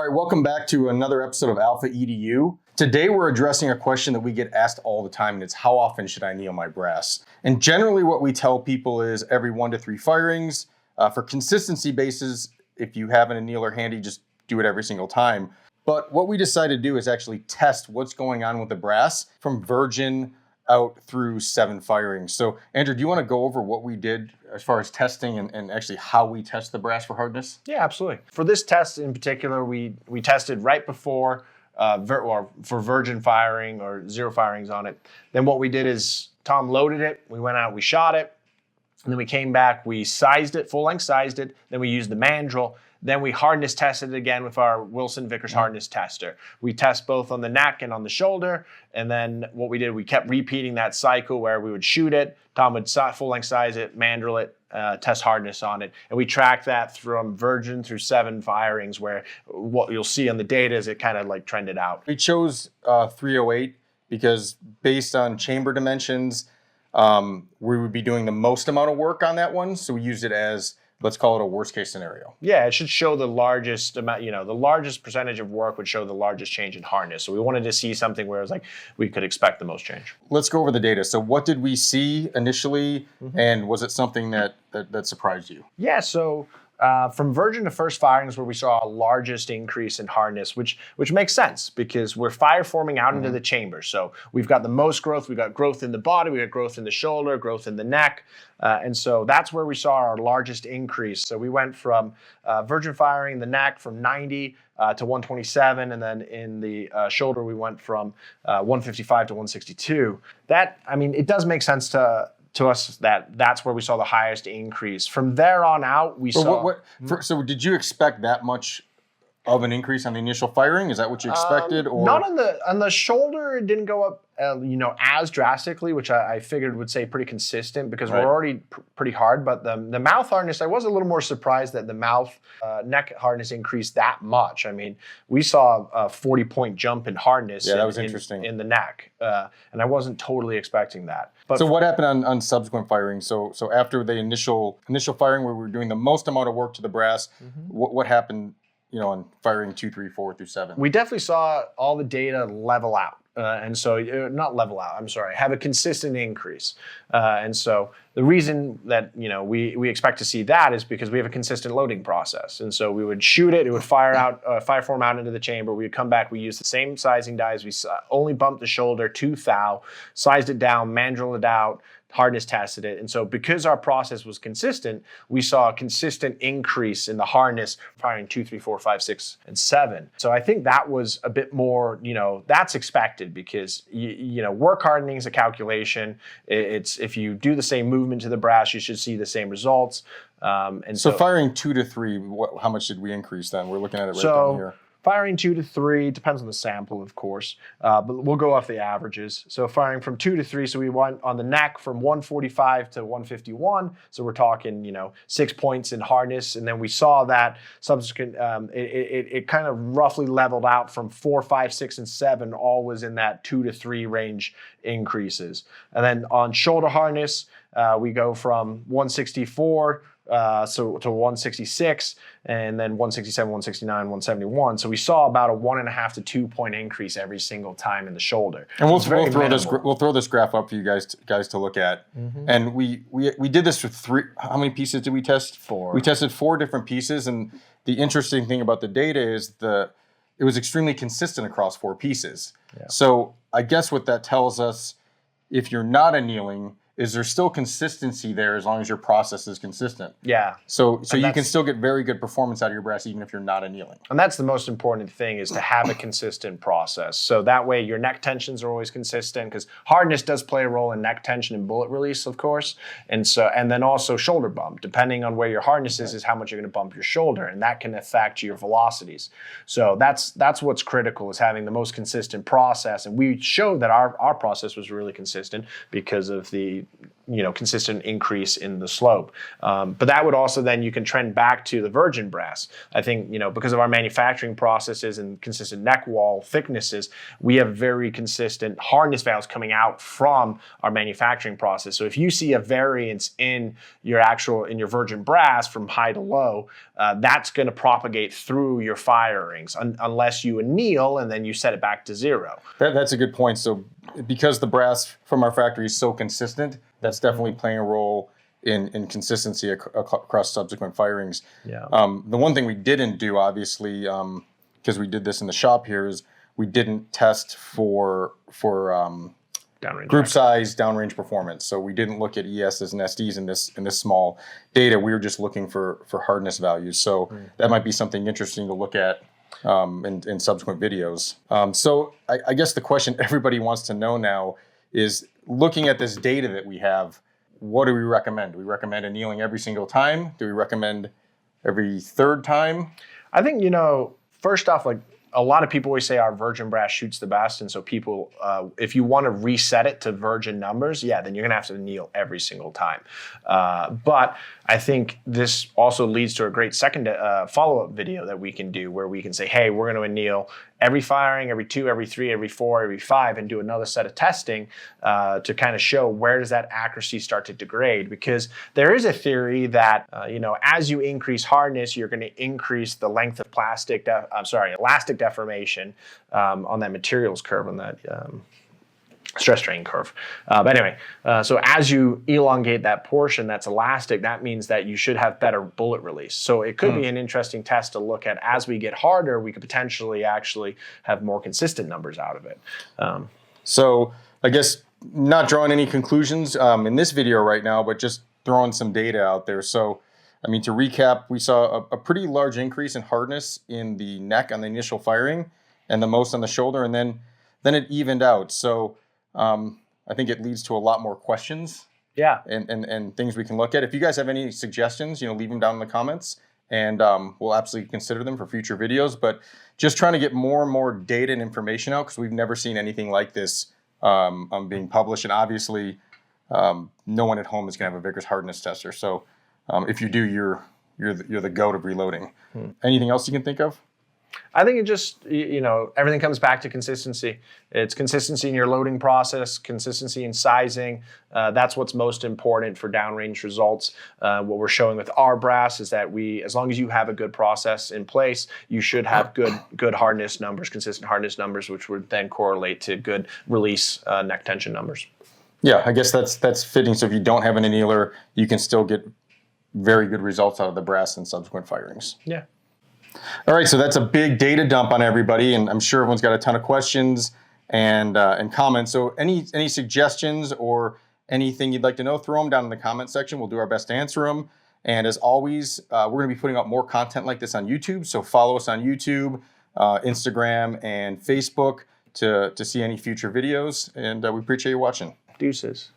All right, welcome back to another episode of Alpha EDU. Today we're addressing a question that we get asked all the time, and it's how often should I kneel my brass? And generally what we tell people is every 1 to 3 firings. For consistency basis, if you have an annealer handy, just do it every single time. But what we decided to do is actually test what's going on with the brass from virgin out through 7 firings. So Andrew, do you want to go over what we did as far as testing and actually how we test the brass for hardness? Yeah, absolutely. For this test in particular, we tested right before for virgin firing or 0 firings on it. Then what we did is Tom loaded it, we went out, we shot it, and then we came back, we sized it, full length sized it, then we used the mandrel. Then we hardness tested it again with our Wilson Vickers hardness tester. We test both on the neck and on the shoulder. And then what we did, we kept repeating that cycle where we would shoot it. Tom would full length size it, mandrel it, test hardness on it. And we tracked that from virgin through 7 firings, where what you'll see on the data is it kind of like trended out. We chose 308 because based on chamber dimensions, we would be doing the most amount of work on that one. So we used it as, let's call it a worst case scenario. Yeah, it should show the largest amount, the largest percentage of work would show the largest change in hardness. So we wanted to see something where it was like, we could expect the most change. Let's go over the data. So what did we see initially? And was it something that surprised you? Yeah, so from virgin to first firings where we saw a largest increase in hardness, which makes sense because we're fire forming out into the chamber. So we've got the most growth, we've got growth in the body, we've got growth in the shoulder, growth in the neck. And so that's where we saw our largest increase. So we went from virgin firing the neck from 90 to 127, and then in the shoulder we went from 155 to 162. That, I mean, it does make sense to us that's where we saw the highest increase. From there on out, we saw... So did you expect that much of an increase on the initial firing? Is that what you expected? Or not on the shoulder, it didn't go up as drastically, which I figured would say pretty consistent because we're already pretty hard. But the mouth hardness, I was a little more surprised that the mouth neck hardness increased that much. I mean, we saw a 40-point jump in hardness. Yeah, that was interesting. In the neck, and I wasn't totally expecting that. But so what happened on subsequent firing? So after the initial firing where we were doing the most amount of work to the brass, what happened? On firing 2, 3, 4 through 7. We definitely saw all the data level out. And so, not level out, I'm sorry, have a consistent increase. And so the reason that, we expect to see that is because we have a consistent loading process. And so we would shoot it, it would fire form out into the chamber. We would come back, we use the same sizing dies. We only bumped the shoulder 2 thou, sized it down, mandreled it out, hardness tested it. And so because our process was consistent, we saw a consistent increase in the hardness firing 2, 3, 4, 5, 6, and 7. So I think that was a bit more, that's expected because, work hardening is a calculation. It's if you do the same movement to the brass, you should see the same results. And so firing 2 to 3, how much did we increase then? We're looking at it right down here. Firing 2 to 3, depends on the sample, of course, but we'll go off the averages. So firing from 2 to 3, so we went on the neck from 145 to 151, so we're talking, 6 points in hardness, and then we saw that subsequent, it kind of roughly leveled out from 4, 5, 6, and 7, all was in that 2 to 3 range increases. And then on shoulder hardness, we go from 164 to 166, and then 167, 169, 171. So we saw about a 1.5 to 2 point increase every single time in the shoulder. And we'll throw this graph up for you guys to look at. And we did this with 3. How many pieces did we test? 4. We tested 4 different pieces, and the interesting thing about the data is it was extremely consistent across 4 pieces. Yeah. So I guess what that tells us, if you're not annealing, is there still consistency there as long as your process is consistent? Yeah. So you can still get very good performance out of your brass even if you're not annealing. And that's the most important thing, is to have a consistent process. So that way your neck tensions are always consistent, because hardness does play a role in neck tension and bullet release, of course. And then also shoulder bump. Depending on where your hardness is how much you're going to bump your shoulder, and that can affect your velocities. So that's what's critical, is having the most consistent process. And we showed that our process was really consistent because of the consistent increase in the slope. But that would also then you can trend back to the virgin brass. I think, because of our manufacturing processes and consistent neck wall thicknesses, we have very consistent hardness values coming out from our manufacturing process. So if you see a variance in your virgin brass from high to low, that's going to propagate through your firings unless you anneal and then you set it back to zero. That's a good point. So because the brass from our factory is so consistent, that's definitely playing a role in consistency across subsequent firings. Yeah. The one thing we didn't do, obviously, because we did this in the shop here, is we didn't test for Downrange group size, downrange performance. So we didn't look at ESs and SDs in this small data. We were just looking for hardness values. So that might be something interesting to look at in subsequent videos. So I guess the question everybody wants to know now is, looking at this data that we have, what do we recommend? Do we recommend annealing every single time? Do we recommend every third time? I think, first off, like, a lot of people always say our virgin brass shoots the best. And so people, if you want to reset it to virgin numbers, then you're going to have to anneal every single time. But I think this also leads to a great second follow-up video that we can do, where we can say, hey, we're going to anneal every firing, every 2, every 3, every 4, every 5, and do another set of testing to kind of show where does that accuracy start to degrade. Because there is a theory that, as you increase hardness, you're going to increase the length of elastic deformation on that materials curve, on that stress strain curve. But anyway, so as you elongate that portion that's elastic, that means that you should have better bullet release. So it could be an interesting test to look at. As we get harder, we could potentially actually have more consistent numbers out of it. So I guess not drawing any conclusions in this video right now, but just throwing some data out there. So, to recap, we saw a pretty large increase in hardness in the neck on the initial firing and the most on the shoulder, and then it evened out. So I think it leads to a lot more questions, and things we can look at. If you guys have any suggestions, leave them down in the comments, and we'll absolutely consider them for future videos. But just trying to get more and more data and information out, because we've never seen anything like this being published. And obviously, no one at home is going to have a Vickers hardness tester. So if you do, you're the goat of reloading. Anything else you can think of? I think it just, everything comes back to consistency. It's consistency in your loading process, consistency in sizing. That's what's most important for downrange results. What we're showing with our brass is that as long as you have a good process in place, you should have good hardness numbers, consistent hardness numbers, which would then correlate to good release neck tension numbers. Yeah, I guess that's fitting. So if you don't have an annealer, you can still get very good results out of the brass in subsequent firings. Yeah. All right, so that's a big data dump on everybody, and I'm sure everyone's got a ton of questions and comments. So any suggestions or anything you'd like to know, throw them down in the comment section. We'll do our best to answer them. And as always, we're going to be putting out more content like this on YouTube. So follow us on YouTube, Instagram, and Facebook to see any future videos. And we appreciate you watching. Deuces.